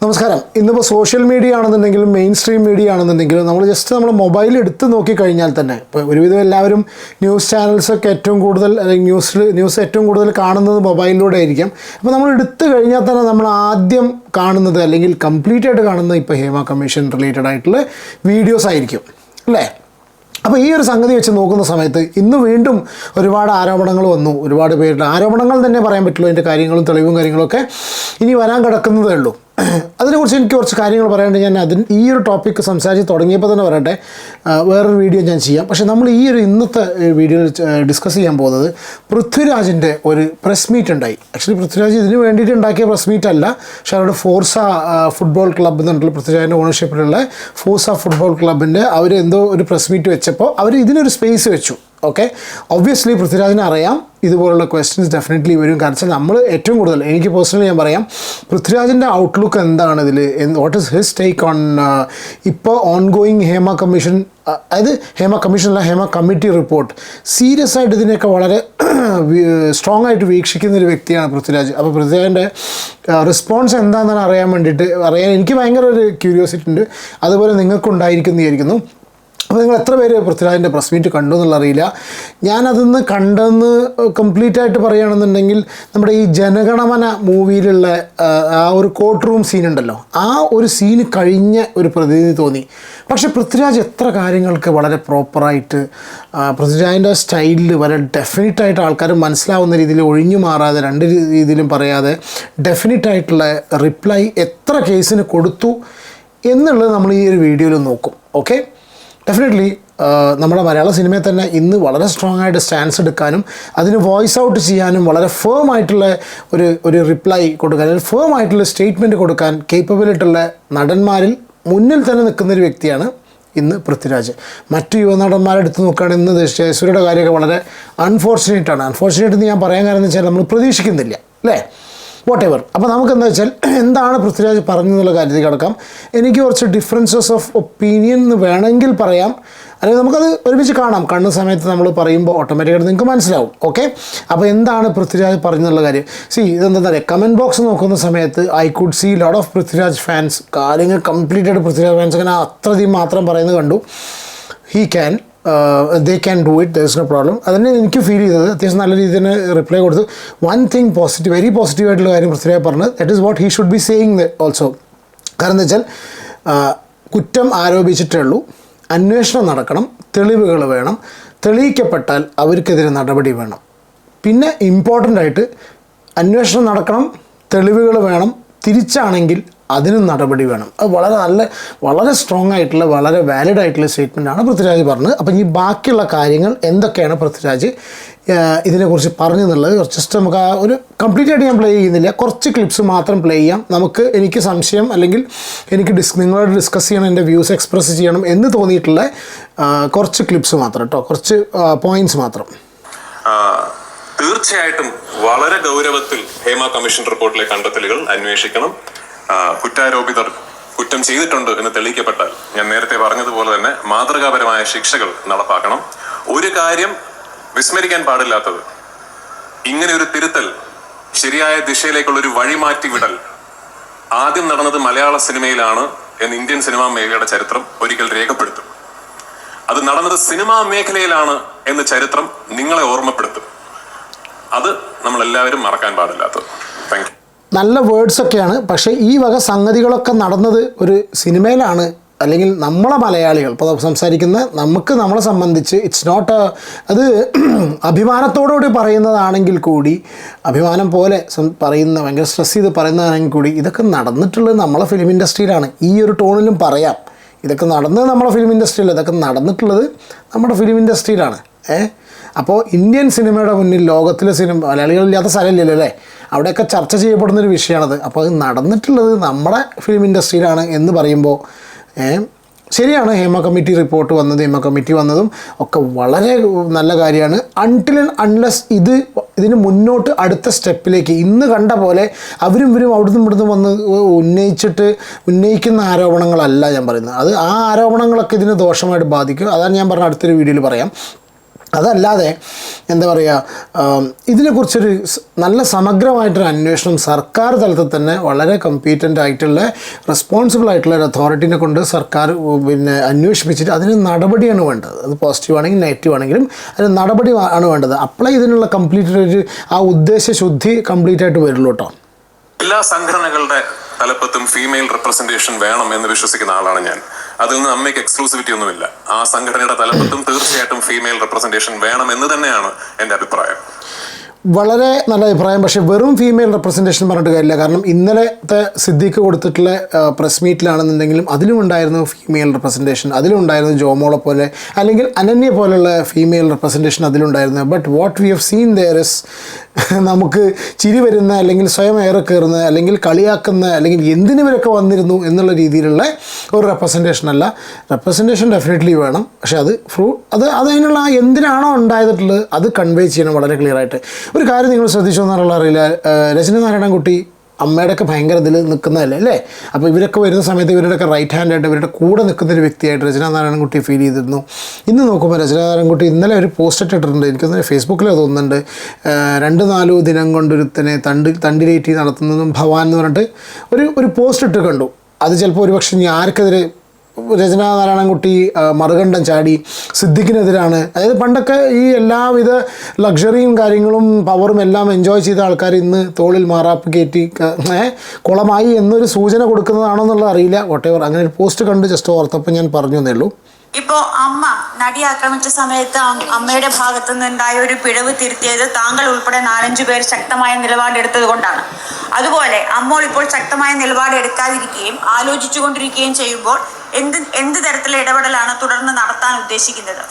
നമസ്കാരം. ഇന്നിപ്പോൾ social media ആണെന്നുണ്ടെങ്കിലും മെയിൻ സ്ട്രീം മീഡിയ ആണെന്നുണ്ടെങ്കിലും നമ്മൾ മൊബൈൽ എടുത്ത് നോക്കിക്കഴിഞ്ഞാൽ തന്നെ ഇപ്പോൾ ഒരുവിധം എല്ലാവരും ന്യൂസ് ചാനൽസൊക്കെ ഏറ്റവും കൂടുതൽ അല്ലെങ്കിൽ ന്യൂസ് ഏറ്റവും കൂടുതൽ കാണുന്നത് മൊബൈലിലൂടെ ആയിരിക്കും. അപ്പോൾ നമ്മൾ എടുത്തു കഴിഞ്ഞാൽ തന്നെ നമ്മൾ ആദ്യം കാണുന്നത് അല്ലെങ്കിൽ കംപ്ലീറ്റ് ആയിട്ട് കാണുന്നത് ഇപ്പോൾ ഹേമ കമ്മീഷൻ റിലേറ്റഡ് ആയിട്ടുള്ള വീഡിയോസ് ആയിരിക്കും അല്ലേ? അപ്പോൾ ഈ ഒരു സംഗതി വെച്ച് നോക്കുന്ന സമയത്ത് ഇന്ന് വീണ്ടും ഒരുപാട് ആരോപണങ്ങൾ വന്നു. ഒരുപാട് പേരുടെ ആരോപണങ്ങൾ തന്നെ പറയാൻ പറ്റുള്ളൂ. അതിൻ്റെ കാര്യങ്ങളും തെളിവും കാര്യങ്ങളൊക്കെ ഇനി വരാൻ കിടക്കുന്നതേ ഉള്ളൂ. അതിനെക്കുറിച്ച് എനിക്ക് കുറച്ച് കാര്യങ്ങൾ പറയാണ്ട് ഞാൻ ഈ ഒരു ടോപ്പിക്ക് സംസാരിച്ച് തുടങ്ങിയപ്പോൾ തന്നെ പറയട്ടെ, വേറൊരു വീഡിയോ ഞാൻ ചെയ്യാം. പക്ഷേ നമ്മൾ ഈ ഒരു ഇന്നത്തെ വീഡിയോയിൽ ഡിസ്കസ് ചെയ്യാൻ പോകുന്നത് പൃഥ്വിരാജിൻ്റെ ഒരു പ്രസ് മീറ്റ് ഉണ്ടായി. ആക്ച്വലി പൃഥ്വിരാജ് ഇതിന് വേണ്ടിയിട്ട് ഉണ്ടാക്കിയ പ്രസ് മീറ്റ് അല്ല, പക്ഷേ അവരുടെ ഫോർസ ഫുട്ബോൾ ക്ലബ്ബ് എന്നുണ്ടല്ലോ, പൃഥ്വിരാജിൻ്റെ ഓണർഷിപ്പിലുള്ള ഫോർസ ഫുട്ബോൾ ക്ലബിൻ്റെ അവർ എന്തോ ഒരു പ്രസ് മീറ്റ് വെച്ചപ്പോൾ അവർ ഇതിനൊരു സ്പേസ് വെച്ചു. ഓക്കെ, ഒബ്വിയസ്ലി പൃഥ്വിരാജിനെ അറിയാം ഇതുപോലുള്ള ക്വസ്റ്റ്യൻസ് ഡെഫിനറ്റ്ലി വരും. കാരണം വെച്ചാൽ നമ്മൾ ഏറ്റവും കൂടുതൽ എനിക്ക് പേഴ്സണലി ഞാൻ പറയാം, പൃഥ്വിരാജിൻ്റെ ഔട്ട്ലുക്ക് എന്താണ് ഇതിൽ, what is his take on ഇപ്പോൾ ഓൺഗോയിങ് ഹേമ കമ്മീഷൻ, അതായത് ഹേമ കമ്മീഷനല്ല ഹേമ കമ്മിറ്റി റിപ്പോർട്ട്. സീരിയസ് ആയിട്ട് ഇതിനെയൊക്കെ വളരെ സ്ട്രോങ് ആയിട്ട് വീക്ഷിക്കുന്ന ഒരു വ്യക്തിയാണ് പൃഥ്വിരാജ്. അപ്പോൾ പൃഥ്വിരാജിൻ്റെ റെസ്പോൺസ് എന്താണെന്ന് അറിയാൻ എനിക്ക് ഭയങ്കര ഒരു ക്യൂരിയോസിറ്റി ഉണ്ട്. അതുപോലെ നിങ്ങൾക്കുണ്ടായിരിക്കുന്നു വിചാരിക്കുന്നു. അപ്പോൾ നിങ്ങൾ എത്ര പേര് പൃഥ്വിരാജിൻ്റെ പ്രസ് മീറ്റ് കണ്ടു എന്നുള്ള അറിയില്ല. ഞാനതൊന്ന് കണ്ടെന്ന് കംപ്ലീറ്റ് ആയിട്ട് പറയുകയാണെന്നുണ്ടെങ്കിൽ നമ്മുടെ ഈ ജനഗണമന മൂവിയിലുള്ള ആ ഒരു കോർട്ട് റൂം സീൻ ഉണ്ടല്ലോ, ആ ഒരു സീന് കഴിഞ്ഞ ഒരു പ്രതിനിധി തോന്നി. പക്ഷേ പൃഥ്വിരാജ് എത്ര കാര്യങ്ങൾക്ക് വളരെ പ്രോപ്പറായിട്ട് പൃഥ്വിരാജിൻ്റെ സ്റ്റൈലിൽ വളരെ ഡെഫിനറ്റായിട്ട് ആൾക്കാർ മനസ്സിലാവുന്ന രീതിയിൽ ഒഴിഞ്ഞു മാറാതെ രണ്ട് രീതിയിലും പറയാതെ ഡെഫിനറ്റായിട്ടുള്ള റിപ്ലൈ എത്ര കേസിന് കൊടുത്തു എന്നുള്ളത് നമ്മൾ ഈ ഒരു വീഡിയോയിൽ നോക്കും. ഓക്കെ, ഡെഫിനറ്റ്ലി നമ്മുടെ മലയാള സിനിമയിൽ തന്നെ ഇന്ന് വളരെ സ്ട്രോങ് ആയിട്ട് സ്റ്റാൻസ് എടുക്കാനും അതിന് വോയിസ് ഔട്ട് ചെയ്യാനും വളരെ ഫേം ആയിട്ടുള്ള ഒരു റിപ്ലൈ കൊടുക്കാൻ, ഒരു ഫേം ആയിട്ടുള്ള സ്റ്റേറ്റ്മെൻറ്റ് കൊടുക്കാൻ കേപ്പബിലിറ്റുള്ള നടന്മാരിൽ മുന്നിൽ തന്നെ നിൽക്കുന്നൊരു വ്യക്തിയാണ് ഇന്ന് പൃഥ്വിരാജ്. മറ്റു യുവനടന്മാരെടുത്ത് നോക്കുകയാണെങ്കിൽ ഇന്ന് ജയസൂര്യയുടെ കാര്യമൊക്കെ വളരെ അൺഫോർച്ചുനേറ്റാണ്. അൺഫോർച്ചുനേറ്റ് എന്ന് ഞാൻ പറയാൻ കാരണം എന്ന് വെച്ചാൽ നമ്മൾ പ്രതീക്ഷിക്കുന്നില്ല അല്ലേ, വാട്ട് എവർ. അപ്പോൾ നമുക്കെന്താ വെച്ചാൽ എന്താണ് പൃഥ്വിരാജ് പറഞ്ഞെന്നുള്ള കാര്യത്തിൽ കിടക്കാം. എനിക്ക് കുറച്ച് ഡിഫറൻസസ് ഓഫ് ഒപ്പീനിയൻ എന്ന് വേണമെങ്കിൽ പറയാം, അല്ലെങ്കിൽ നമുക്കത് ഒരുമിച്ച് കാണാം. കാണുന്ന സമയത്ത് നമ്മൾ പറയുമ്പോൾ ഓട്ടോമാറ്റിക്കായിട്ട് നിങ്ങൾക്ക് മനസ്സിലാവും. ഓക്കെ, അപ്പോൾ എന്താണ് പൃഥ്വിരാജ് പറഞ്ഞെന്നുള്ള കാര്യം. ഇതെന്താ പറയുക, കമൻറ്റ് ബോക്സ് നോക്കുന്ന സമയത്ത് I could see lot of Prithviraj fans കാര്യങ്ങൾ കംപ്ലീറ്റ് ആയിട്ട് പൃഥ്വിരാജ് ഫാൻസ് അങ്ങനെ അത്രയധികം മാത്രം പറയുന്നത് കണ്ടു. they can do it, there is no problem. അതിന് എനിക്ക് ഫീൽ ചെയ്തത് അത്യാവശ്യം നല്ല രീതിയിൽ തന്നെ റിപ്ലൈ കൊടുത്തു. One thing positive, very positive ആയിട്ടുള്ള കാര്യം പൃഥ്വിരാജ് പറഞ്ഞത്, that is what he should be saying also. കാരണം എന്താ വെച്ചാൽ കുറ്റം ആരോപിച്ചിട്ടേ ഉള്ളൂ, അന്വേഷണം നടക്കണം, തെളിവുകൾ വേണം, തെളിയിക്കപ്പെട്ടാൽ അവർക്കെതിരെ നടപടി വേണം. പിന്നെ ഇമ്പോർട്ടൻ്റ് ആയിട്ട് അന്വേഷണം നടക്കണം, തെളിവുകൾ വേണം, തിരിച്ചാണെങ്കിൽ അതിനും നടപടി വേണം. അത് വളരെ സ്ട്രോങ് ആയിട്ടുള്ള വളരെ വാലിഡ് ആയിട്ടുള്ള സ്റ്റേറ്റ്മെൻറ്റാണ് പൃഥ്വിരാജ് പറഞ്ഞത്. അപ്പം ഈ ബാക്കിയുള്ള കാര്യങ്ങൾ എന്തൊക്കെയാണ് പൃഥ്വിരാജ് ഇതിനെക്കുറിച്ച് പറഞ്ഞെന്നുള്ളത് ജസ്റ്റ് നമുക്ക് ആ ഒരു കംപ്ലീറ്റ് ആയിട്ട് ഞാൻ പ്ലേ ചെയ്യുന്നില്ല, കുറച്ച് ക്ലിപ്സ് മാത്രം പ്ലേ ചെയ്യാം. എനിക്ക് സംശയം അല്ലെങ്കിൽ എനിക്ക് നിങ്ങളോട് ഡിസ്കസ് ചെയ്യണം, എൻ്റെ വ്യൂസ് എക്സ്പ്രസ് ചെയ്യണം എന്ന് തോന്നിയിട്ടുള്ള കുറച്ച് ക്ലിപ്സ് മാത്രം കേട്ടോ, കുറച്ച് പോയിന്റ്സ് മാത്രം. തീർച്ചയായിട്ടും വളരെ ഗൗരവത്തിൽ ഹേമ കമ്മീഷൻ റിപ്പോർട്ടിലെ കണ്ടെത്തലുകൾ അന്വേഷിക്കണം. കുറ്റാരോപിതർ കുറ്റം ചെയ്തിട്ടുണ്ട് എന്ന് തെളിയിക്കപ്പെട്ടാൽ ഞാൻ നേരത്തെ പറഞ്ഞതുപോലെ തന്നെ മാതൃകാപരമായ ശിക്ഷകൾ നടപ്പാക്കണം. ഒരു കാര്യം വിസ്മരിക്കാൻ പാടില്ലാത്തത്, ഇങ്ങനെ ഒരു തിരുത്തൽ, ശരിയായ ദിശയിലേക്കുള്ള ഒരു വഴിമാറ്റി വിടൽ ആദ്യം നടന്നത് മലയാള സിനിമയിലാണ് എന്ന് ഇന്ത്യൻ സിനിമാ മേഖലയുടെ ചരിത്രം ഒരിക്കൽ രേഖപ്പെടുത്തും. അത് നടന്നത് സിനിമാ മേഖലയിലാണ് എന്ന് ചരിത്രം നിങ്ങളെ ഓർമ്മപ്പെടുത്തും. അത് നമ്മളെല്ലാവരും മറക്കാൻ പാടില്ലാത്തത്. Thank you. നല്ല വേർഡ്സൊക്കെയാണ്, പക്ഷേ ഈ വക സംഗതികളൊക്കെ നടന്നത് ഒരു സിനിമയിലാണ്, അല്ലെങ്കിൽ നമ്മളെ മലയാളികൾ ഇപ്പോൾ സംസാരിക്കുന്ന നമ്മളെ സംബന്ധിച്ച് ഇറ്റ്സ് നോട്ട് അത് അഭിമാനത്തോടുകൂടി പറയുന്നതാണെങ്കിൽ കൂടി, അഭിമാനം പോലെ പറയുന്ന ഭയങ്കര സ്ട്രെസ് ചെയ്ത് പറയുന്നതാണെങ്കിൽ കൂടി ഇതൊക്കെ നടന്നിട്ടുള്ളത് നമ്മളെ ഫിലിം ഇൻഡസ്ട്രിയിലാണ്. ഈ ഒരു ടോണിലും പറയാം, ഇതൊക്കെ നടന്നത് നമ്മളെ ഫിലിം ഇൻഡസ്ട്രിയിൽ, ഇതൊക്കെ നടന്നിട്ടുള്ളത് നമ്മുടെ ഫിലിം ഇൻഡസ്ട്രിയിലാണ്. അപ്പോൾ ഇന്ത്യൻ സിനിമയുടെ മുന്നിൽ ലോകത്തിലെ മലയാളികളില്ലാത്ത സ്ഥലമില്ലല്ലോ അല്ലേ, അവിടെയൊക്കെ ചർച്ച ചെയ്യപ്പെടുന്നൊരു വിഷയമാണത്. അപ്പോൾ അത് നടന്നിട്ടുള്ളത് നമ്മുടെ ഫിലിം ഇൻഡസ്ട്രിയിലാണ് എന്ന് പറയുമ്പോൾ ശരിയാണ്. Hema committee report Hema committee വന്നതും ഒക്കെ വളരെ നല്ല കാര്യമാണ്. അൺടിൽ ആൻഡ് അൺലെസ് ഇതിന് മുന്നോട്ട് അടുത്ത സ്റ്റെപ്പിലേക്ക് ഇന്ന് കണ്ട പോലെ അവരും അവിടുന്ന് വന്ന് ഉന്നയിക്കുന്ന ആരോപണങ്ങളല്ല ഞാൻ പറയുന്നത്. ആ ആരോപണങ്ങളൊക്കെ ഇതിന് ദോഷമായിട്ട് ബാധിക്കും. അതാണ് ഞാൻ പറഞ്ഞ അടുത്തൊരു വീഡിയോയിൽ പറയാം. അതല്ലാതെ എന്താ പറയുക, ഇതിനെക്കുറിച്ചൊരു നല്ല സമഗ്രമായിട്ടൊരു അന്വേഷണം സർക്കാർ തലത്തിൽ തന്നെ വളരെ കമ്പീറ്റൻ്റ് ആയിട്ടുള്ള റെസ്പോൺസിബിൾ ആയിട്ടുള്ള ഒരു അതോറിറ്റീനെ കൊണ്ട് സർക്കാർ പിന്നെ അന്വേഷിപ്പിച്ചിട്ട് അതിന് നടപടിയാണ് വേണ്ടത്. അത് പോസിറ്റീവ് ആണെങ്കിലും നെഗറ്റീവ് ആണെങ്കിലും അതിന് നടപടി ആണ് വേണ്ടത്. അപ്ലൈ ഇതിനുള്ള കംപ്ലീറ്റ് ഒരു ആ ഉദ്ദേശശുദ്ധി കംപ്ലീറ്റ് ആയിട്ട് വരുള്ളൂ കേട്ടോ. എല്ലാ സംഘടനകളുടെ തലപ്പത്തും ഫീമെയിൽ റെപ്രസെന്റേഷൻ വേണം എന്ന് വിശ്വസിക്കുന്ന ആളാണ് ഞാൻ. അതിൽ നിന്ന് അമ്മയ്ക്ക് എക്സ്ക്ലൂസിവിറ്റി ഒന്നുമില്ല. ആ സംഘടനയുടെ തലപ്പത്തും തീർച്ചയായിട്ടും ഫീമെയിൽ റെപ്രസെന്റേഷൻ വേണം എന്ന് തന്നെയാണ് എൻ്റെ അഭിപ്രായം. വളരെ നല്ല അഭിപ്രായം. പക്ഷേ വെറും ഫീമെയിൽ റെപ്രസെൻറ്റേഷൻ പറഞ്ഞിട്ട് കാര്യമില്ല. കാരണം ഇന്നലത്തെ സിദ്ദീഖ് കൊടുത്തിട്ടുള്ള പ്രസ് മീറ്റിലാണെന്നുണ്ടെങ്കിലും അതിലും ഉണ്ടായിരുന്നു ഫീമെയിൽ റെപ്രസെൻറ്റേഷൻ, അതിലും ഉണ്ടായിരുന്നു ജോമോളെ പോലെ അല്ലെങ്കിൽ അനന്യ പോലുള്ള ഫീമെയിൽ റെപ്രസെൻറ്റേഷൻ അതിലുണ്ടായിരുന്നു. But what we have seen there is നമുക്ക് ചിരി വരുന്ന അല്ലെങ്കിൽ സ്വയം ഏറെ കയറുന്ന അല്ലെങ്കിൽ കളിയാക്കുന്ന അല്ലെങ്കിൽ എന്തിനിവരൊക്കെ വന്നിരുന്നു എന്നുള്ള രീതിയിലുള്ള ഒരു റെപ്രസെൻറ്റേഷൻ അല്ല. റെപ്രസെൻറ്റേഷൻ ഡെഫിനറ്റ്ലി വേണം. പക്ഷേ അത് അതിനുള്ള എന്തിനാണോ ഉണ്ടായിട്ടുള്ളത് അത് കൺവേ ചെയ്യണം വളരെ ക്ലിയർ ആയിട്ട്. ഒരു കാര്യം നിങ്ങൾ ശ്രദ്ധിച്ചോ എന്നുള്ള അറിയില്ല, രചന നാരായണൻകുട്ടി അമ്മയുടെയൊക്കെ ഭയങ്കര ഇതിൽ നിൽക്കുന്നതല്ലേ അല്ലേ? അപ്പോൾ ഇവരൊക്കെ വരുന്ന സമയത്ത് ഇവരുടെയൊക്കെ റൈറ്റ് ഹാൻഡായിട്ട് ഇവരുടെ കൂടെ നിൽക്കുന്നൊരു വ്യക്തിയായിട്ട് രചന നാരായണൻകുട്ടി ഫീൽ ചെയ്തിരുന്നു. ഇന്ന് നോക്കുമ്പോൾ രചന നാരായണൻകുട്ടി ഇന്നലെ ഒരു പോസ്റ്റ് ഇട്ടിട്ടുണ്ട്, എനിക്കൊന്ന് ഫേസ്ബുക്കിൽ തോന്നുന്നുണ്ട്, 2-4 ദിനം കൊണ്ടൊരുത്തനെ തണ്ടിലേറ്റി നടത്തുന്നതും ഭവാൻ എന്ന് പറഞ്ഞിട്ട് ഒരു പോസ്റ്റ് ഇട്ട് കണ്ടു. അത് ചിലപ്പോൾ ഒരുപക്ഷെ ഇനി ആർക്കെതിരെ രചന നാരായണൻകുട്ടി മറുകണ്ഠം ചാടി സിദ്ദിഖിനെതിരാണ്. അതായത് പണ്ടൊക്കെ ഈ എല്ലാവിധ ലക്ഷറിയും കാര്യങ്ങളും പവറും എല്ലാം എൻജോയ് ചെയ്ത ആൾക്കാർ ഇന്ന് തോളിൽ മാറാപ്പ് കയറ്റി കുളമായി എന്നൊരു സൂചന കൊടുക്കുന്നതാണോ എന്നുള്ളത് അറിയില്ല. വോട്ടെവർ അങ്ങനെ ഒരു പോസ്റ്റ് കണ്ട് ജസ്റ്റ് ഓർത്തപ്പോൾ ഞാൻ പറഞ്ഞു എന്നേ ഉള്ളൂ. ഇപ്പോ അമ്മ നടി ആക്രമിച്ച സമയത്ത് അമ്മയുടെ ഭാഗത്തു നിന്നുണ്ടായ ഒരു പിഴവ് തിരുത്തിയത് താങ്കൾ ഉൾപ്പെടെ 4-5 പേർ ശക്തമായ നിലപാടെടുത്തത് കൊണ്ടാണ്. അതുപോലെ അമ്മോൾ ഇപ്പോൾ ശക്തമായ നിലപാട് എടുക്കാതിരിക്കുകയും ആലോചിച്ചുകൊണ്ടിരിക്കുകയും ചെയ്യുമ്പോൾ എന്ത് തരത്തിലുള്ള ഇടപെടലാണ് തുടർന്ന് നടത്താൻ ഉദ്ദേശിക്കുന്നത്?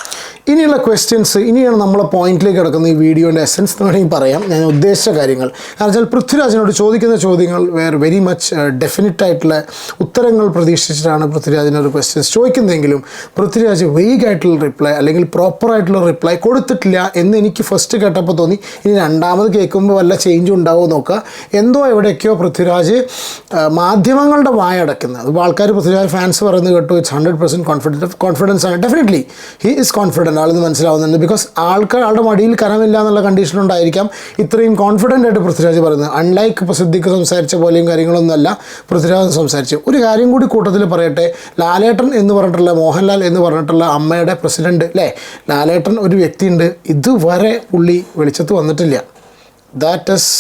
ഇനിയുള്ള ക്വസ്റ്റ്യൻസ്, ഇനിയാണ് നമ്മളെ പോയിന്റിലേക്ക് കിടക്കുന്ന ഈ വീഡിയോൻ്റെ എസൻസ് എന്ന് വേണമെങ്കിൽ പറയാം. ഞാൻ ഉദ്ദേശിച്ച കാര്യങ്ങൾ കാരണം വെച്ചാൽ പൃഥ്വിരാജിനോട് ചോദിക്കുന്ന ചോദ്യങ്ങൾ വെരി മച്ച് ഡെഫിനറ്റ് ആയിട്ടുള്ള ഉത്തരങ്ങൾ പ്രതീക്ഷിച്ചിട്ടാണ് പൃഥ്വിരാജിനൊരു ക്വസ്റ്റ്യൻസ് ചോദിക്കുന്നതെങ്കിലും പൃഥ്വിരാജ് വെയ്ഗായിട്ടുള്ള റിപ്ലൈ അല്ലെങ്കിൽ പ്രോപ്പറായിട്ടുള്ള റിപ്ലൈ കൊടുത്തിട്ടില്ല എന്ന് എനിക്ക് ഫസ്റ്റ് കേട്ടപ്പോൾ തോന്നി. ഇനി രണ്ടാമത് കേൾക്കുമ്പോൾ വല്ല ചേഞ്ചും ഉണ്ടാവുമോ നോക്കുക. എന്തോ എവിടെയൊക്കെയോ പൃഥ്വിരാജ് മാധ്യമങ്ങളുടെ വായടക്കുന്നത്. അപ്പോൾ ആൾക്കാർ പൃഥ്വിരാജ് ഫാൻസ് പറയുന്നത് കേട്ടു, ഇറ്റ്സ് 100% കോൺഫിഡൻസ് ആണ്. ഡെഫിനറ്റ്ലി ഹി ഈസ് കോൺഫിഡൻറ്റ്, ആളെന്ന് മനസ്സിലാവുന്നുണ്ട്. ബിക്കോസ് ആളുടെ മടിയിൽ കനമില്ല എന്നുള്ള കണ്ടീഷനുണ്ടായിരിക്കാം ഇത്രയും കോൺഫിഡൻ്റ് ആയിട്ട് പൃഥ്വിരാജ് പറയുന്നത്. അൺലൈക്ക് ഇപ്പോൾ സിദ്ദിഖ് സംസാരിച്ച പോലെയും കാര്യങ്ങളൊന്നുമല്ല പൃഥ്വിരാജ് സംസാരിച്ചു. ഒരു കാര്യം കൂടി കൂട്ടത്തിൽ പറയട്ടെ, ലാലേട്ടൻ എന്ന് പറഞ്ഞിട്ടുള്ള മോഹൻലാൽ എന്ന് പറഞ്ഞിട്ടുള്ള അമ്മയുടെ പ്രസിഡൻറ്റ് അല്ലേ, ലാലേട്ടൻ ഒരു വ്യക്തിയുണ്ട്, ഇതുവരെ പുള്ളി വെളിച്ചത്ത് വന്നിട്ടില്ല. That is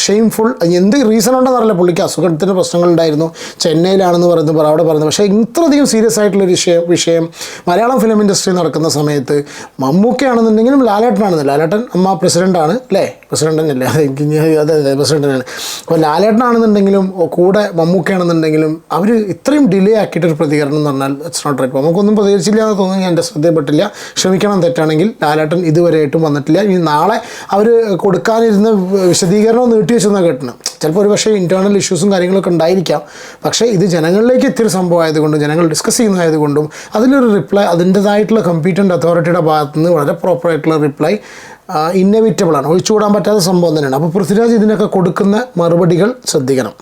shameful. എന്ത് റീസൺ ഉണ്ടെന്ന് അറിയില്ല, പുള്ളിക്ക് അസുഖത്തിൻ്റെ പ്രശ്നങ്ങളുണ്ടായിരുന്നു, ചെന്നൈയിലാണെന്ന് അവിടെ പറയുന്നത്. പക്ഷേ ഇത്രയധികം സീരിയസ് ആയിട്ടുള്ളൊരു വിഷയം മലയാളം ഫിലിം ഇൻഡസ്ട്രി നടക്കുന്ന സമയത്ത് മമ്മൂക്കയാണെന്നുണ്ടെങ്കിലും ലാലേട്ടൻ അമ്മ പ്രസിഡൻ്റാണ് അല്ലേ, പ്രസിഡൻ്റ് തന്നെയല്ലേ, അതെ പ്രസിഡൻ്റ് തന്നെയാണ്. അപ്പോൾ ലാലേട്ടനാണെന്നുണ്ടെങ്കിലും കൂടെ മമ്മൂക്കയാണെന്നുണ്ടെങ്കിലും അവർ ഇത്രയും ഡിലേ ആക്കിയിട്ടൊരു പ്രതികരണം എന്ന് പറഞ്ഞാൽ ഇറ്റ്സ് നോട്ട് റൈറ്റ്. നമുക്കൊന്നും പ്രതികരിച്ചില്ല എന്ന് തോന്നുന്നു, എൻ്റെ ശ്രദ്ധയിൽപ്പെട്ടില്ല, ക്ഷമിക്കണം തെറ്റാണെങ്കിൽ. ലാലേട്ടൻ ഇതുവരെയായിട്ടും വന്നിട്ടില്ല. ഇനി നാളെ അവർ കൊടുക്കാനിരുന്ന വിശദീകരണം നീട്ടി വെച്ചെന്നാണ് കേട്ടണം. ചിലപ്പോൾ ഒരു പക്ഷേ ഇൻറ്റേർണൽ ഇഷ്യൂസും കാര്യങ്ങളൊക്കെ ഉണ്ടായിരിക്കാം. പക്ഷേ ഇത് ജനങ്ങളിലേക്ക് എത്തിയൊരു സംഭവം ആയതുകൊണ്ടും ജനങ്ങൾ ഡിസ്കസ് ചെയ്യുന്നതായതുകൊണ്ടും അതിലൊരു റിപ്ലൈ അതിൻ്റേതായിട്ടുള്ള കമ്പീറ്റൻ്റ് അതോറിറ്റിയുടെ ഭാഗത്തു നിന്ന് വളരെ പ്രോപ്പറായിട്ടുള്ള റിപ്ലൈ ഇന്നെവിറ്റബിളാണ്, ഒഴിച്ചുകൂടാൻ പറ്റാത്ത സംഭവം തന്നെയാണ്. അപ്പോൾ പൃഥ്വിരാജ് ഇതിനൊക്കെ കൊടുക്കുന്ന മറുപടികൾ ശ്രദ്ധിക്കണം.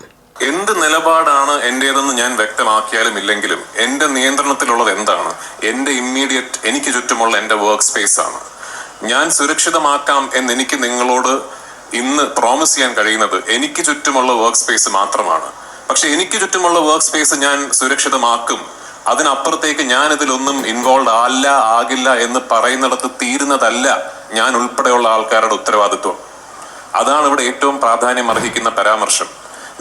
എന്ത് നിലപാടാണ് എൻ്റേതെന്ന് ഞാൻ വ്യക്തമാക്കിയാലും ഇല്ലെങ്കിലും എൻ്റെ നിയന്ത്രണത്തിലുള്ളത് എന്താണ്? എൻ്റെ ഇമ്മീഡിയറ്റ് എനിക്ക് ചുറ്റുമുള്ള എൻ്റെ വർക്ക് സ്പേസ് ആണ്. ഞാൻ സുരക്ഷിതമാക്കാം എന്നെനിക്ക് നിങ്ങളോട് ഇന്ന് പ്രോമിസ് ചെയ്യാൻ കഴിയുന്നത് എനിക്ക് ചുറ്റുമുള്ള വർക്ക് സ്പേസ് മാത്രമാണ്. പക്ഷെ എനിക്ക് ചുറ്റുമുള്ള വർക്ക് സ്പേസ് ഞാൻ സുരക്ഷിതമാക്കും, അതിനപ്പുറത്തേക്ക് ഞാൻ ഇതിലൊന്നും ഇൻവോൾവ് ആകില്ല എന്ന് പറയുന്നിടത്ത് തീരുന്നതല്ല ഞാൻ ഉൾപ്പെടെയുള്ള ആൾക്കാരുടെ ഉത്തരവാദിത്വം. അതാണ് ഇവിടെ ഏറ്റവും പ്രാധാന്യം അർഹിക്കുന്ന പരാമർശം.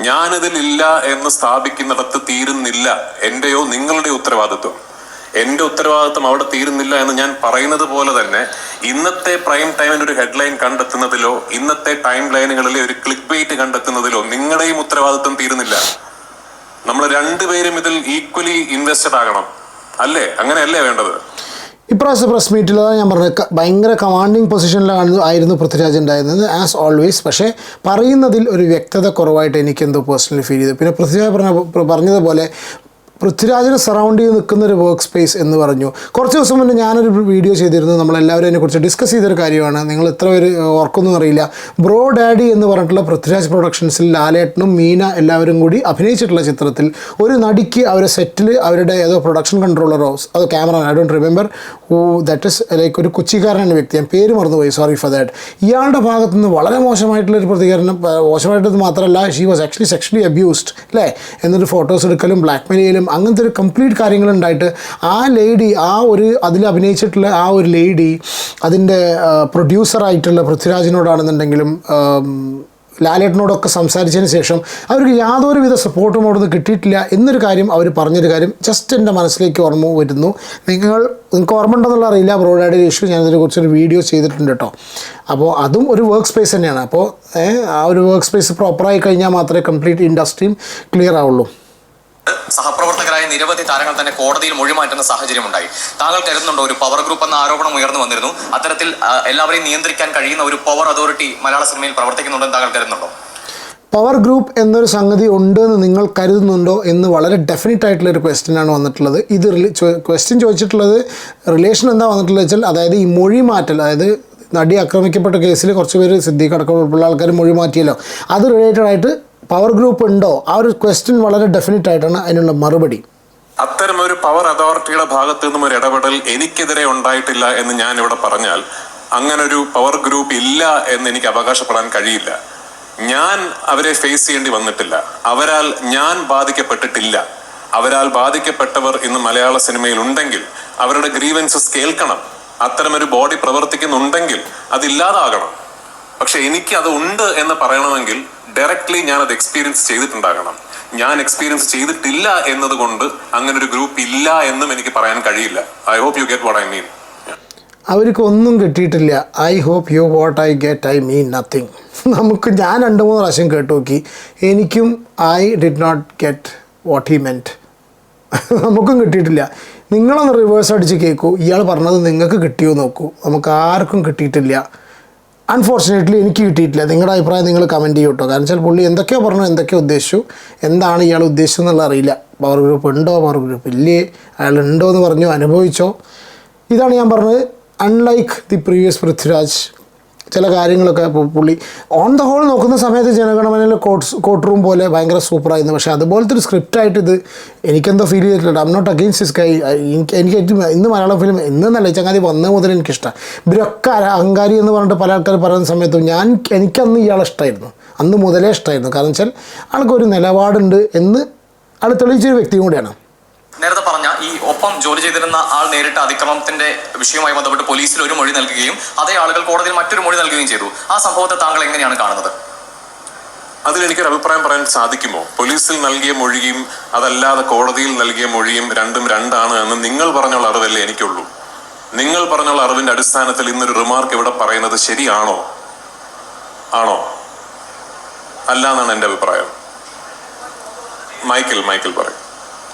ഞാനിതിലില്ല എന്ന് സ്ഥാപിക്കുന്നിടത്ത് തീരുന്നില്ല എന്റെയോ നിങ്ങളുടെ ഉത്തരവാദിത്വം. എന്റെ ഉത്തരവാദിത്വം അവിടെ തീരുന്നില്ല എന്ന് ഞാൻ പറയുന്നത് പോലെ തന്നെ ഇന്നത്തെ പ്രൈം ടൈമിന് ഒരു ഹെഡ്ലൈൻ കണ്ടെത്തുന്നതിലോ ഇന്നത്തെ ടൈം ലൈനുകളിലെ ഒരു ക്ലിക്ക് ബൈറ്റ് കണ്ടെത്തുന്നതിലോ നിങ്ങളുടെയും ഉത്തരവാദിത്വം തീരുന്നില്ല. നമ്മൾ രണ്ടുപേരും ഇതിൽ ഈക്വലി ഇൻവെസ്റ്റഡ് ആകണം, അല്ലേ? അങ്ങനെയല്ലേ വേണ്ടത്? ഇപ്രാവശ്യത്തെ പ്രസ് മീറ്റിൽ ഞാൻ പറഞ്ഞത് ഭയങ്കര കമാൻഡിങ് പൊസിഷനിലായിരുന്നു പൃഥ്വിരാജ് ഉണ്ടായിരുന്നത് ആസ് ഓൾവേസ്. പക്ഷേ പറയുന്നതിൽ ഒരു വ്യക്തത കുറവായിട്ട് എനിക്കെന്തോ പേഴ്സണലി ഫീൽ ചെയ്തു. പിന്നെ പൃഥ്വിരാജ് പറഞ്ഞതുപോലെ പൃഥ്വിരാജിനെ സറൗണ്ട് ചെയ്ത് നിൽക്കുന്ന ഒരു വർക്ക് സ്പേസ് എന്ന് പറഞ്ഞു. കുറച്ച് ദിവസം മുന്നേ ഞാനൊരു വീഡിയോ ചെയ്തിരുന്നു, നമ്മളെല്ലാവരും അതിനെക്കുറിച്ച് ഡിസ്കസ് ചെയ്തൊരു കാര്യമാണ്. നിങ്ങൾ എത്ര പേര് ഓർക്കൊന്നും അറിയില്ല. ബ്രോ ഡാഡി എന്ന് പറഞ്ഞിട്ടുള്ള പൃഥ്വിരാജ് പ്രൊഡക്ഷൻസിൽ ലാലേട്ടനും മീന എല്ലാവരും കൂടി അഭിനയിച്ചിട്ടുള്ള ചിത്രത്തിൽ ഒരു നടിക്ക് അവരെ സെറ്റിൽ അവരുടെ ഏതോ പ്രൊഡക്ഷൻ കൺട്രോളറോ അതോ camera I don't remember that is like ഒരു കൊച്ചിക്കാരനാണ് വ്യക്തി, ഞാൻ പേര് മറന്നുപോയി, സോറി ഫോർ ദാറ്റ്. ഇയാളുടെ ഭാഗത്തു നിന്ന് വളരെ മോശമായിട്ടുള്ളൊരു പ്രതികരണം, മോശമായിട്ടത് മാത്രമല്ല she was actually sexually abused അല്ലേ, എന്നിട്ട് ഫോട്ടോസ് എടുക്കലും ബ്ലാക്ക് മെയിൽ ചെയ്യലും അങ്ങനത്തെ ഒരു കംപ്ലീറ്റ് കാര്യങ്ങളുണ്ടായിട്ട് ആ ലേഡി അതിൽ അഭിനയിച്ചിട്ടുള്ള ആ ഒരു ലേഡി അതിൻ്റെ പ്രൊഡ്യൂസറായിട്ടുള്ള പൃഥ്വിരാജിനോടാണെന്നുണ്ടെങ്കിലും ലാലേട്ടനോടൊക്കെ സംസാരിച്ചതിന് ശേഷം അവർക്ക് യാതൊരുവിധ സപ്പോർട്ടും അവിടെ നിന്ന് കിട്ടിയിട്ടില്ല എന്നൊരു കാര്യം അവർ പറഞ്ഞൊരു കാര്യം ജസ്റ്റ് എൻ്റെ മനസ്സിലേക്ക് ഓർമ്മ വരുന്നു. നിങ്ങൾക്ക് ഓർമ്മ ഉണ്ടെന്നുള്ള അറിയില്ല, ബ്രോ ഡാഡി ഇഷ്യൂ ഞാനതിനെക്കുറിച്ചൊരു വീഡിയോ ചെയ്തിട്ടുണ്ട് കേട്ടോ. അപ്പോൾ അതും ഒരു വർക്ക് സ്പേസ് തന്നെയാണ്. അപ്പോൾ ആ ഒരു വർക്ക് സ്പേസ് പ്രോപ്പറായി കഴിഞ്ഞാൽ മാത്രമേ കംപ്ലീറ്റ് ഇൻഡസ്ട്രിയും ക്ലിയർ ആവുള്ളൂ. സഹപ്രവർത്തകരായ നിരവധി താരങ്ങൾ തന്നെ കോടതിയിൽ മൊഴി മാറ്റുന്ന സാഹചര്യമുണ്ടായി. താങ്കൾ കരുതുന്നുണ്ടോ ഒരു പവർ ഗ്രൂപ്പ് എന്ന ആരോപണം ഉയർന്നു വന്നിരുന്നു, അത്തരത്തിൽ എല്ലാവരെയും നിയന്ത്രിക്കാൻ കഴിയുന്ന ഒരു പവർ അതോറിറ്റി മലയാള സിനിമയിൽ പ്രവർത്തിക്കുന്നുണ്ടെന്ന് താങ്കൾ കരുതുന്നുണ്ടോ? പവർ ഗ്രൂപ്പ് എന്നൊരു സംഗതി ഉണ്ടെന്ന് നിങ്ങൾ കരുതുന്നുണ്ടോ എന്ന് വളരെ ഡെഫിനറ്റ് ആയിട്ടുള്ളൊരു ക്വസ്റ്റ്യനാണ് വന്നിട്ടുള്ളത്. ഇത് ക്വസ്റ്റ്യൻ ചോദിച്ചിട്ടുള്ളത് റിലേഷൻ എന്താ വന്നിട്ടുള്ളത് വെച്ചാൽ, അതായത് ഈ മൊഴി മാറ്റൽ, അതായത് നടി ആക്രമിക്കപ്പെട്ട കേസിൽ കുറച്ച് പേര് സിദ്ദീഖ് അടക്കമുള്ള ആൾക്കാർ മൊഴി മാറ്റിയല്ലോ, അത് റിലേറ്റഡ് ആയിട്ട് പവർ ഗ്രൂപ്പ് ഉണ്ടോ? ആ ഒരു ക്വസ്റ്റ്യൻ വളരെ ഡെഫിനറ്റ് ആയിട്ടാണ് അതിനുള്ള മറുപടി. അത്തരം ഒരു പവർ അതോറിറ്റിയുടെ ഭാഗത്തു നിന്നും ഒരു ഇടപെടൽ എനിക്കെതിരെ ഉണ്ടായിട്ടില്ല എന്ന് ഞാൻ ഇവിടെ പറഞ്ഞാൽ അങ്ങനൊരു പവർ ഗ്രൂപ്പ് ഇല്ല എന്ന് എനിക്ക് അവകാശപ്പെടാൻ കഴിയില്ല. ഞാൻ അവരെ ഫേസ് ചെയ്യേണ്ടി വന്നിട്ടില്ല, അവരാൽ ഞാൻ ബാധിക്കപ്പെട്ടിട്ടില്ല. അവരാൽ ബാധിക്കപ്പെട്ടവർ ഇന്ന് മലയാള സിനിമയിൽ ഉണ്ടെങ്കിൽ അവരുടെ ഗ്രീവൻസസ് കേൾക്കണം. അത്തരമൊരു ബോഡി പ്രവർത്തിക്കുന്നുണ്ടെങ്കിൽ അതില്ലാതാകണം. പക്ഷെ എനിക്ക് അത് ഉണ്ട് എന്ന് പറയണമെങ്കിൽ ഡയറക്ട്ലി ഞാൻ അത് എക്സ്പീരിയൻസ് ചെയ്തിട്ടുണ്ടാകണം. ഞാൻ എക്സ്പീരിയൻസ് ചെയ്തിട്ടില്ല എന്നതുകൊണ്ട് അങ്ങനെ ഒരു ഗ്രൂപ്പ് ഇല്ല എന്നും എനിക്ക് പറയാൻ കഴിയില്ല. I hope you get what I mean. അവർക്ക് ഒന്നും കിട്ടിയിട്ടില്ല. I hope you what I get I mean nothing. ഞാൻ 2-3 പ്രാവശ്യം കേട്ടു നോക്കി, എനിക്കും I did not get what he meant. നമുക്കും കിട്ടിയിട്ടില്ല. നിങ്ങളൊന്ന് റിവേഴ്സ് അടിച്ച് കേൾക്കൂ, ഇയാൾ പറഞ്ഞത് നിങ്ങൾക്ക് കിട്ടിയോ നോക്കൂ. നമുക്ക് ആർക്കും കിട്ടിയിട്ടില്ല. അൺഫോർച്ചുനേറ്റ്ലി എനിക്ക് കിട്ടിയിട്ടില്ല. നിങ്ങളുടെ അഭിപ്രായം നിങ്ങൾ കമൻറ്റ് ചെയ്യൂ കേട്ടോ. കാരണം വെച്ചാൽ പുള്ളി എന്തൊക്കെയോ പറഞ്ഞു, എന്തൊക്കെയോ ഉദ്ദേശിച്ചു, എന്താണ് ഇയാൾ ഉദ്ദേശിച്ചത് എന്നുള്ള അറിയില്ല. പവർ ഗ്രൂപ്പ് ഉണ്ടോ, പവർ ഗ്രൂപ്പ് ഇല്ലേ, അയാൾ ഉണ്ടോ എന്ന് പറഞ്ഞു, അനുഭവിച്ചോ. ഇതാണ് ഞാൻ പറഞ്ഞത്. അൺലൈക്ക് ദി പ്രീവിയസ് പൃഥ്വിരാജ് ചില കാര്യങ്ങളൊക്കെ പുള്ളി ഓൺ ദ ഹോൾ നോക്കുന്ന സമയത്ത് ജനഗണമനയിലെ കോർട്ട് റൂം പോലെ ഭയങ്കര സൂപ്പറായിരുന്നു. പക്ഷേ അതുപോലത്തെ ഒരു സ്ക്രിപ്റ്റായിട്ട് ഇത് എനിക്കെന്തോ ഫീൽ ചെയ്തിട്ടുണ്ട്. I'm not against this guy. എനിക്ക് ഇന്ന് മലയാളം ഫിലിം ഇന്നല്ല, ചങ്ങാതി വന്ന മുതൽ എനിക്കിഷ്ടമാണ്. ഇവരൊക്കെ അഹങ്കാരി എന്ന് പറഞ്ഞിട്ട് പല ആൾക്കാർ പറയുന്ന സമയത്തും എനിക്കന്ന് ഇയാളെ ഇഷ്ടമായിരുന്നു, അന്ന് മുതലേ ഇഷ്ടമായിരുന്നു. കാരണം വെച്ചാൽ ആൾക്കൊരു നിലപാടുണ്ട് എന്ന് ആൾ തെളിയിച്ചൊരു വ്യക്തിയും കൂടിയാണ്. നേരത്തെ പറഞ്ഞ ഈ ഒപ്പം ജോലി ചെയ്തിരുന്ന ആൾ നേരിട്ട അതിക്രമത്തിന്റെ വിഷയവുമായി ബന്ധപ്പെട്ട് പോലീസിൽ ഒരു മൊഴി നൽകുകയും അതേ ആളുകൾ കോടതിയിൽ മറ്റൊരു മൊഴി നൽകുകയും ചെയ്തു. ആ സംഭവത്തെ താങ്കൾ എങ്ങനെയാണ് കാണുന്നത്? അതിലെനിക്കൊരു അഭിപ്രായം പറയാൻ സാധിക്കുമോ? പോലീസിൽ നൽകിയ മൊഴിയും അതല്ലാതെ കോടതിയിൽ നൽകിയ മൊഴിയും രണ്ടും രണ്ടാണ് എന്ന് നിങ്ങൾ പറഞ്ഞുള്ള അറിവല്ലേ എനിക്കുള്ളൂ. നിങ്ങൾ പറഞ്ഞുള്ള അറിവിന്റെ അടിസ്ഥാനത്തിൽ ഇന്നൊരു റിമാർക്ക് ഇവിടെ പറയുന്നത് ശരിയാണോ? ആണോ? അല്ല എന്നാണ് എൻ്റെ അഭിപ്രായം. മൈക്കിൾ പറയും.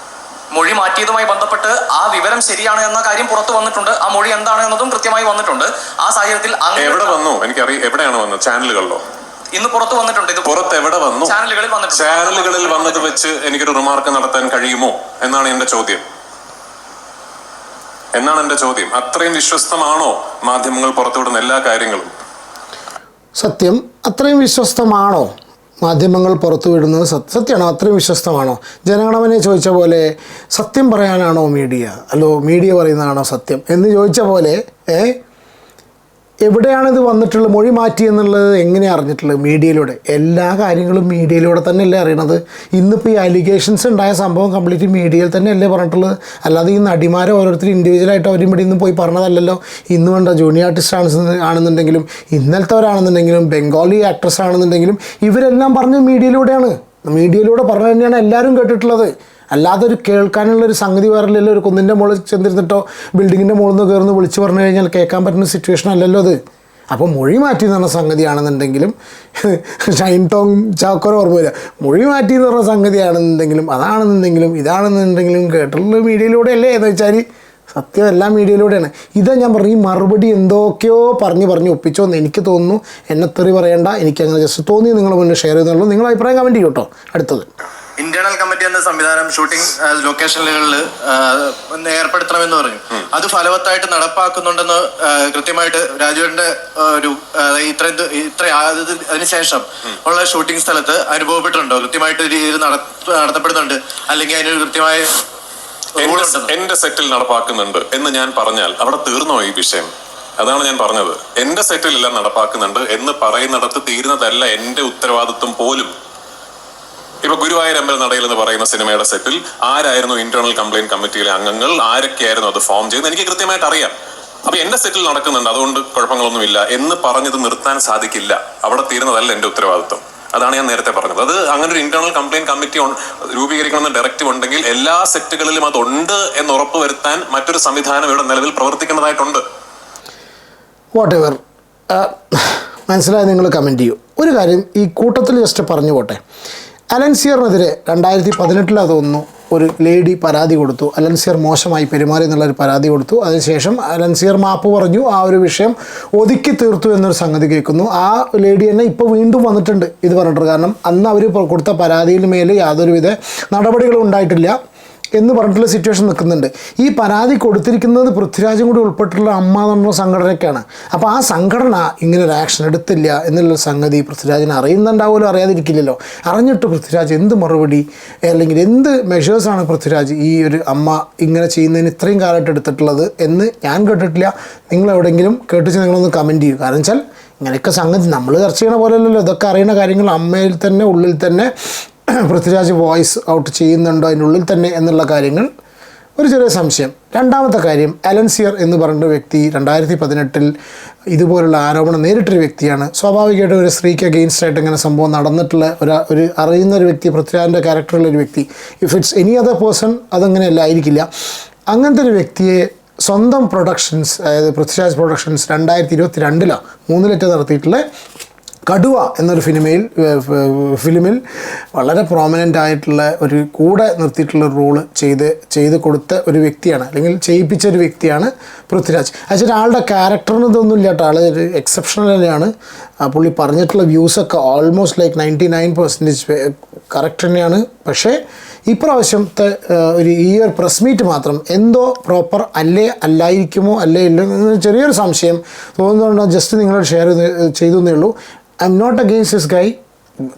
മൊഴി മാറ്റിയതുമായി ബന്ധപ്പെട്ട് ആ വിവരം ശരിയാണ് എന്ന കാര്യം പുറത്തു വന്നിട്ടുണ്ട്. ആ മൊഴി എന്താണ് എന്നതും കൃത്യമായി വന്നിട്ടുണ്ട്. ആ സാഹചര്യത്തിൽ എവിടെ വന്നു എനിക്കറിയാം. എവിടെയാണ് വന്നത്? ചാനലുകളിലോ? ഇന്ന് പുറത്തു വന്നിട്ടുണ്ട്. ഇത് പുറത്ത് എവിടെ വന്നു? ചാനലുകളിൽ വന്നിട്ടുണ്ട്. ചാനലുകളിൽ വന്നത് വെച്ച് എനിക്കൊരു റിമാർക്ക് നടത്താൻ കഴിയുമോ എന്നാണ് എന്റെ ചോദ്യം. അത്രയും വിശ്വസ്തമാണോ മാധ്യമങ്ങൾ പുറത്തുവിടുന്ന എല്ലാ കാര്യങ്ങളും? സത്യം, അത്രയും വിശ്വസ്തമാണോ മാധ്യമങ്ങൾ പുറത്തുവിടുന്നത്? സത്യമാണോ? അത്രയും വിശ്വസ്തമാണോ? ജനഗണമനെ ചോദിച്ച പോലെ സത്യം പറയാനാണോ മീഡിയ, അല്ലോ മീഡിയ പറയുന്നതാണോ സത്യം എന്ന് ചോദിച്ച പോലെ എവിടെയാണിത് വന്നിട്ടുള്ളത്? മൊഴി മാറ്റി എന്നുള്ളത് എങ്ങനെയാണ് അറിഞ്ഞിട്ടുള്ളത്? മീഡിയയിലൂടെ. എല്ലാ കാര്യങ്ങളും മീഡിയയിലൂടെ തന്നെയല്ലേ അറിയണത്. ഇന്നിപ്പോൾ ഈ അലിഗേഷൻസ് ഉണ്ടായ സംഭവം കംപ്ലീറ്റ് മീഡിയയിൽ തന്നെയല്ലേ പറഞ്ഞിട്ടുള്ളത്. അല്ലാതെ ഈ നടിമാരെ ഓരോരുത്തർ ഇൻഡിവിജ്വലായിട്ട് അവരും ഇവിടെ നിന്ന് പോയി പറഞ്ഞതല്ലല്ലോ. ഇന്ന് വേണ്ട ജൂനിയർ ആർട്ടിസ്റ്റ് ആണെന്നുണ്ടെങ്കിലും ഇന്നലത്തെവരാണെന്നുണ്ടെങ്കിലും ബംഗാളി ആക്ട്രസ് ആണെന്നുണ്ടെങ്കിലും ഇവരെല്ലാം പറഞ്ഞ് മീഡിയയിലൂടെ പറഞ്ഞു തന്നെയാണ് എല്ലാവരും കേട്ടിട്ടുള്ളത്. അല്ലാതെ ഒരു കേൾക്കാനുള്ളൊരു സംഗതി വേറെയല്ലോ. ഒരു കുന്നിൻ്റെ മുകളിൽ ചെന്നിരുന്നിട്ടോ ബിൽഡിങ്ങിൻ്റെ മുകളിൽ നിന്ന് കയറുന്ന വിളിച്ച് പറഞ്ഞു കഴിഞ്ഞാൽ കേൾക്കാൻ പറ്റുന്ന സിറ്റുവേഷൻ അല്ലല്ലോ അത്. അപ്പോൾ മൊഴി മാറ്റി എന്ന് പറഞ്ഞ സംഗതിയാണെന്നുണ്ടെങ്കിലും ഷൈൻ ടോങ് ചാക്കോർ ഓർമ്മ വരിക. മൊഴി മാറ്റി എന്ന് പറഞ്ഞ സംഗതിയാണെന്നുണ്ടെങ്കിലും ഇതാണെന്നുണ്ടെങ്കിലും കേട്ടുള്ള മീഡിയയിലൂടെ അല്ലേ എന്ന് വെച്ചാൽ സത്യം എല്ലാം മീഡിയയിലൂടെയാണ്. ഇതാ ഞാൻ പറഞ്ഞു, ഈ മറുപടി എന്തൊക്കെയോ പറഞ്ഞ് ഒപ്പിച്ചോ എന്ന് എനിക്ക് തോന്നുന്നു. എന്നെ തെറി പറയേണ്ട, എനിക്കങ്ങനെ ജസ്റ്റ് തോന്നി നിങ്ങളുടെ മുന്നിൽ ഷെയർ ചെയ്യുന്നുള്ളൂ. നിങ്ങളുടെ അഭിപ്രായം കമൻറ്റ് ചെയ്യും കേട്ടോ. അടുത്തത് ഇന്റേണൽ കമ്മിറ്റി എന്ന സംവിധാനം ഷൂട്ടിംഗ് ലൊക്കേഷനുകളിൽ ഏർപ്പെടുത്തണമെന്ന് പറഞ്ഞു. അത് ഫലവത്തായിട്ട് നടപ്പാക്കുന്നുണ്ടെന്ന് കൃത്യമായിട്ട് രാജുവിന്റെ ഒരു അതിനുശേഷം ഉള്ള ഷൂട്ടിംഗ് സ്ഥലത്ത് അനുഭവപ്പെട്ടിട്ടുണ്ടോ? കൃത്യമായിട്ട് രീതിയിൽ നടത്തപ്പെടുന്നുണ്ട്, അല്ലെങ്കിൽ അതിനൊരു കൃത്യമായ എന്റെ സെറ്റിൽ നടപ്പാക്കുന്നുണ്ട് എന്ന് ഞാൻ പറഞ്ഞാൽ അവിടെ തീർന്നോ ഈ വിഷയം? അതാണ് ഞാൻ പറഞ്ഞത്. എന്റെ സെറ്റിലെല്ലാം നടപ്പാക്കുന്നുണ്ട് എന്ന് പറയുന്നിടത്ത് തീരുന്നതല്ല എന്റെ ഉത്തരവാദിത്വം പോലും. ഇപ്പൊ ഗുരുവായൂർ അമ്പല നടയിൽ എന്ന് പറയുന്ന സിനിമയുടെ സെറ്റിൽ ആരായിരുന്നു ഇന്റേണൽ കംപ്ലൈന്റ് കമ്മിറ്റിയിലെ അംഗങ്ങൾ, ആരൊക്കെയായിരുന്നു അത് ഫോം ചെയ്യുന്നത്, എനിക്ക് കൃത്യമായിട്ട് അറിയാം. അപ്പൊ എന്റെ സെറ്റിൽ നടക്കുന്നുണ്ട്, അതുകൊണ്ട് കുഴപ്പങ്ങളൊന്നുമില്ല എന്ന് പറഞ്ഞത് നിർത്താൻ സാധിക്കില്ല. അവിടെ തീരുന്നതല്ല എന്റെ ഉത്തരവാദിത്വം. അതാണ് ഞാൻ നേരത്തെ പറഞ്ഞത്. അത് അങ്ങനെ ഒരു ഇന്റേണൽ കംപ്ലൈന്റ് കമ്മിറ്റി രൂപീകരിക്കണമെന്ന് ഡയറക്റ്റീവ് ഉണ്ടെങ്കിൽ എല്ലാ സെറ്റുകളിലും അതുണ്ട് എന്ന് ഉറപ്പുവരുത്താൻ മറ്റൊരു സംവിധാനം ഇവിടെ നിലവിൽ പ്രവർത്തിക്കേണ്ടതായിട്ടുണ്ട്. വാട്ട് എവർ, മനസ്സിലായി, നിങ്ങൾ കമൻറ്റ് ചെയ്യൂ. ഒരു കാര്യം ഈ കൂട്ടത്തിൽ ജസ്റ്റ് പറഞ്ഞു പോട്ടെ. അലൻസിയറിനെതിരെ 2018 തോന്നുന്നു ഒരു ലേഡി പരാതി കൊടുത്തു. അലൻസിയർ മോശമായി പെരുമാറി എന്നുള്ളൊരു പരാതി കൊടുത്തു. അതിനുശേഷം അലൻസിയർ മാപ്പ് പറഞ്ഞു, ആ ഒരു വിഷയം ഒതുക്കി തീർത്തു എന്നൊരു സംഗതി കേൾക്കുന്നു. ആ ലേഡി തന്നെ ഇപ്പോൾ വീണ്ടും വന്നിട്ടുണ്ട് ഇത് പറഞ്ഞിട്ട്. കാരണം അന്ന് അവർ കൊടുത്ത പരാതിയിൽ മേൽ യാതൊരുവിധ നടപടികളും ഉണ്ടായിട്ടില്ല എന്ന് പറഞ്ഞിട്ടുള്ള സിറ്റുവേഷൻ നിൽക്കുന്നുണ്ട്. ഈ പരാതി കൊടുത്തിരിക്കുന്നത് പൃഥ്വിരാജും കൂടി ഉൾപ്പെട്ടിട്ടുള്ള അമ്മ എന്നുള്ള സംഘടനയ്ക്കാണ്. അപ്പോൾ ആ സംഘടന ഇങ്ങനെ ഒരു ആക്ഷൻ എടുത്തില്ല എന്നുള്ള സംഗതി പൃഥ്വിരാജിന് അറിയുന്നുണ്ടാവുമല്ലോ, അറിയാതിരിക്കില്ലല്ലോ. അറിഞ്ഞിട്ട് പൃഥ്വിരാജ് എന്ത് മറുപടി അല്ലെങ്കിൽ എന്ത് മെഷേഴ്സാണ് പൃഥ്വിരാജ് ഈ ഒരു അമ്മ ഇങ്ങനെ ചെയ്യുന്നതിന് ഇത്രയും കാലമായിട്ട് എടുത്തിട്ടുള്ളത് എന്ന് ഞാൻ കേട്ടിട്ടില്ല. നിങ്ങളെവിടെയെങ്കിലും കേട്ടിച്ച് നിങ്ങളൊന്ന് കമൻറ്റ് ചെയ്യൂ. കാരണം വെച്ചാൽ ഇങ്ങനെയൊക്കെ സംഗതി നമ്മൾ ചർച്ച ചെയ്യണ പോലെയല്ലല്ലോ. ഇതൊക്കെ അറിയുന്ന കാര്യങ്ങൾ അമ്മയിൽ തന്നെ ഉള്ളിൽ തന്നെ പൃഥ്വിരാജ് വോയിസ് ഔട്ട് ചെയ്യുന്നുണ്ടോ അതിനുള്ളിൽ തന്നെ എന്നുള്ള കാര്യങ്ങൾ ഒരു ചെറിയ സംശയം. രണ്ടാമത്തെ കാര്യം, അലൻസിയർ എന്ന് പറഞ്ഞ വ്യക്തി 2018 ഇതുപോലുള്ള ആരോപണം നേരിട്ടൊരു വ്യക്തിയാണ്. സ്വാഭാവികമായിട്ടും ഒരു സ്ത്രീക്ക് അഗെയിൻസ്റ്റ് ആയിട്ട് ഇങ്ങനെ സംഭവം നടന്നിട്ടുള്ള ഒരു അറിയുന്ന ഒരു വ്യക്തി, പൃഥ്വിരാജിൻ്റെ ക്യാരക്ടറുള്ള ഒരു വ്യക്തി. If it's any other person അതങ്ങനെയല്ല ആയിരിക്കില്ല. അങ്ങനത്തെ ഒരു വ്യക്തിയെ സ്വന്തം പ്രൊഡക്ഷൻസ്, അതായത് പൃഥ്വിരാജ് പ്രൊഡക്ഷൻസ് 2022 3 നടത്തിയിട്ടുള്ള കടുവ എന്നൊരു ഫിലിമിൽ വളരെ പ്രോമിനൻ്റ് ആയിട്ടുള്ള ഒരു കൂടെ നിർത്തിയിട്ടുള്ള റോള് ചെയ്ത് കൊടുത്ത ഒരു വ്യക്തിയാണ്, അല്ലെങ്കിൽ ചെയ്യിപ്പിച്ച ഒരു വ്യക്തിയാണ് പൃഥ്വിരാജ്. actually ആളുടെ ക്യാരക്ടറിന് ഇതൊന്നും ഇല്ല കേട്ടോ, ആൾ ഒരു എക്സെപ്ഷണൽ തന്നെയാണ്. പുള്ളി പറഞ്ഞിട്ടുള്ള വ്യൂസൊക്കെ ഓൾമോസ്റ്റ് ലൈക്ക് 99% കറക്റ്റ് തന്നെയാണ്. പക്ഷേ ഇപ്രാവശ്യത്തെ ഈ ഒരു പ്രസ് മീറ്റ് മാത്രം എന്തോ പ്രോപ്പർ അല്ലായിരിക്കുമോ അല്ലേ ഇല്ല ചെറിയൊരു സംശയം തോന്നുന്നുണ്ടോ. ജസ്റ്റ് നിങ്ങളോട് ഷെയർ ചെയ്തു എന്നേ ഉള്ളൂ. I'm not against this guy.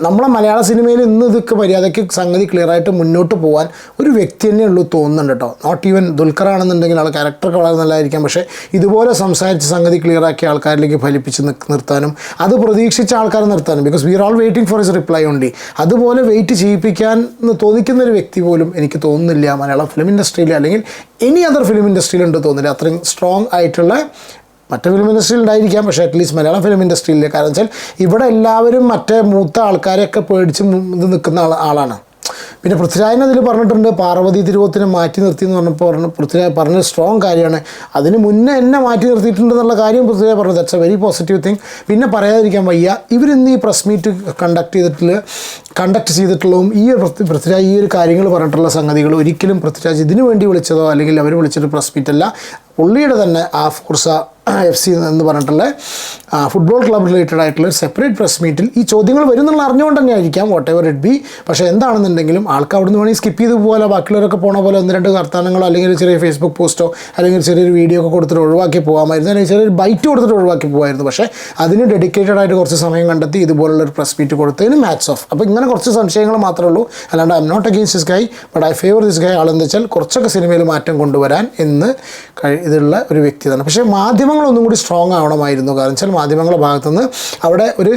നമ്മളെ മലയാള സിനിമയിൽ ഇന്ന് ഇതൊക്കെ മര്യാദയ്ക്ക് സംഗതി ക്ലിയറായിട്ട് മുന്നോട്ട് പോകാൻ ഒരു വ്യക്തി തന്നെ ഉള്ളൂ തോന്നുന്നുണ്ട് കേട്ടോ. നോട്ട് ഈവൻ ദുൽഖർ ആണെന്നുണ്ടെങ്കിൽ ആൾ ക്യാരക്ടറൊക്കെ വളരെ നല്ലതായിരിക്കാം, പക്ഷേ ഇതുപോലെ സംസാരിച്ച് സംഗതി ക്ലിയറാക്കിയ ആൾക്കാരിലേക്ക് ഫലിപ്പിച്ച് നിർത്താനും അത് പ്രതീക്ഷിച്ച ആൾക്കാരെ നിർത്താനും, because we are all waiting for his reply only, അതുപോലെ വെയിറ്റ് ചെയ്യിപ്പിക്കാൻ തോന്നിക്കുന്നൊരു വ്യക്തി പോലും എനിക്ക് തോന്നുന്നില്ല മലയാളം ഫിലിം ഇൻഡസ്ട്രിയിൽ അല്ലെങ്കിൽ എനി അതർ ഫിലിം ഇൻഡസ്ട്രിയിൽ ഉണ്ട് തോന്നുന്നില്ല. അത്രയും സ്ട്രോങ് ആയിട്ടുള്ള മറ്റേ ഫിലിം ഇൻഡസ്ട്രിയിൽ ഉണ്ടായിരിക്കാം, പക്ഷേ അറ്റ്ലീസ്റ്റ് മലയാളം ഫിലിം ഇൻഡസ്ട്രിയിൽ. കാരണം വെച്ചാൽ ഇവിടെ എല്ലാവരും മറ്റേ മൂത്ത ആൾക്കാരെയൊക്കെ പേടിച്ച് ഇത് നിൽക്കുന്ന ആളാണ്. പിന്നെ പൃഥ്വിരാജിനെ അതിൽ പറഞ്ഞിട്ടുണ്ട്, പാർവതി തിരുവോത്തിനെ മാറ്റി നിർത്തി എന്ന് പറഞ്ഞപ്പോൾ പൃഥ്വിരാജ് പറഞ്ഞ സ്ട്രോങ് കാര്യമാണ്. അതിന് മുന്നേ എന്നെ മാറ്റി നിർത്തിയിട്ടുണ്ടെന്നുള്ള കാര്യം പൃഥ്വിരാജ് പറഞ്ഞത്. That's A very positive thing. പിന്നെ പറയാതിരിക്കാൻ വയ്യ, ഇവരിന്ന് ഈ പ്രസ് മീറ്റ് കണ്ടക്ട് ചെയ്തിട്ടുള്ളതും ഈ പൃഥ്വിരാജ് ഈ ഒരു കാര്യങ്ങൾ പറഞ്ഞിട്ടുള്ള സംഗതികൾ ഒരിക്കലും പൃഥ്വിരാജ് ഇതിനു വേണ്ടി വിളിച്ചതോ അല്ലെങ്കിൽ അവർ വിളിച്ചിട്ട് പ്രസ് മീറ്റല്ല. പുള്ളിയുടെ തന്നെ ആ ഫോർസ FC എന്ന് പറഞ്ഞിട്ടുള്ള ഫുട്ബോൾ ക്ലബ് റിലേറ്റഡ് ആയിട്ടുള്ള ഒരു സെപ്പറേറ്റ് പ്രസ് മീറ്റിൽ ഈ ചോദ്യങ്ങൾ വരുന്നുള്ള അറിഞ്ഞുകൊണ്ട് തന്നെ ആയിരിക്കാം, വാട്ട് എവർ ഇറ്റ് ബി. പക്ഷേ എന്താണെന്നുണ്ടെങ്കിലും ആൾക്ക് അവിടെ നിന്ന് വേണമെങ്കിൽ സ്കിപ്പ് ചെയ്ത് പോലെ ബാക്കിയുള്ളവരൊക്കെ പോണ പോലെ 1-2 വർത്തമാനങ്ങളോ അല്ലെങ്കിൽ ഒരു ചെറിയ ഫേസ്ബുക്ക് പോസ്റ്റോ അല്ലെങ്കിൽ ചെറിയൊരു വീഡിയോ ഒക്കെ കൊടുത്തിട്ട് ഒഴിവാക്കി പോകാമായിരുന്നു, അല്ലെങ്കിൽ ചെറിയൊരു ബൈറ്റ് കൊടുത്തിട്ട് ഒഴിവാക്കി പോകുമായിരുന്നു. പക്ഷേ അതിന് ഡെഡിക്കേറ്റഡ് ആയിട്ട് കുറച്ച് സമയം കണ്ടെത്തി ഇതുപോലുള്ളൊരു പ്രസ് മീറ്റ് കൊടുത്തതിന് മാറ്റ്സ് ഓഫ്. അപ്പോൾ ഇങ്ങനെ കുറച്ച് സംശയങ്ങൾ മാത്രമേ ഉള്ളൂ. അല്ലാണ്ട് I'm not against this guy, but I favour this guy. ആളെന്ന് വെച്ചാൽ കുറച്ചൊക്കെ സിനിമയിൽ മാറ്റം കൊണ്ടുവരാൻ ഇതുള്ള ഒരു വ്യക്തി തന്നെ. പക്ഷേ മാധ്യമങ്ങളൊന്നും കൂടി സ്ട്രോങ് ആവണമായിരുന്നു. കാരണം വെച്ചാൽ മാധ്യമങ്ങളുടെ ഭാഗത്തുനിന്ന് അവിടെ ഒരു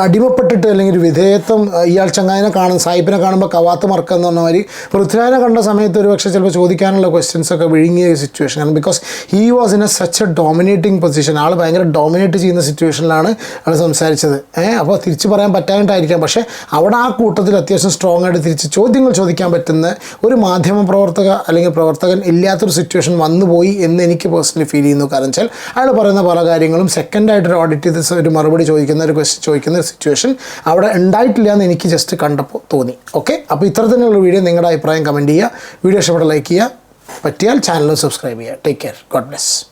അടിമപ്പെട്ടിട്ട് അല്ലെങ്കിൽ ഒരു വിധേയത്വം, ഇയാൾ ചങ്ങാതിനെ സായിപ്പിനെ കാണുമ്പോൾ കവാത്ത് മറക്കുക എന്ന് പറഞ്ഞ മാതിരി പൃഥ്വിരാജിനെ കണ്ട സമയത്ത് ഒരു പക്ഷേ ചിലപ്പോൾ ചോദിക്കാനുള്ള ക്വസ്റ്റ്യൻസൊക്കെ വിഴുങ്ങിയ സിറ്റുവേഷൻ ആണ്. Because he was in a such a dominating position. ആൾ ഭയങ്കര ഡോമിനേറ്റ് ചെയ്യുന്ന സിറ്റുവേഷനിലാണ് ആൾ സംസാരിച്ചത്. അപ്പോൾ തിരിച്ച് പറയാൻ പറ്റാണ്ടായിരിക്കാം, പക്ഷേ അവിടെ ആ കൂട്ടത്തിൽ അത്യാവശ്യം സ്ട്രോങ് ആയിട്ട് തിരിച്ച് ചോദ്യങ്ങൾ ചോദിക്കാൻ പറ്റുന്ന ഒരു മാധ്യമ പ്രവർത്തകൻ ഇല്ലാത്തൊരു സിറ്റുവേഷൻ വന്നുപോയി എന്ന് എനിക്ക് പേഴ്സണലി ഫീൽ ചെയ്യുന്നു. കാരണം വെച്ചാൽ അയാൾ പറയുന്ന പല കാര്യങ്ങളും സെക്കൻഡായിട്ട് ഓഡിറ്റ് ചെയ്ത് ഒരു മറുപടി ചോദിക്കുന്ന ഒരു ക്വസ്റ്റ്യൻ ചോദിക്കുന്ന സിറ്റുവേഷൻ അവിടെ ഉണ്ടായിട്ടില്ല എന്ന് എനിക്ക് ജസ്റ്റ് കണ്ടപ്പോൾ തോന്നി. ഓക്കെ, അപ്പോൾ ഇത്തരത്തിലുള്ള വീഡിയോ നിങ്ങളുടെ അഭിപ്രായം കമൻറ്റ് ചെയ്യുക. വീഡിയോ ഇഷ്ടപ്പെട്ട ലൈക്ക് ചെയ്യുക, പറ്റിയാൽ ചാനൽ സബ്സ്ക്രൈബ് ചെയ്യുക. Take care, God bless.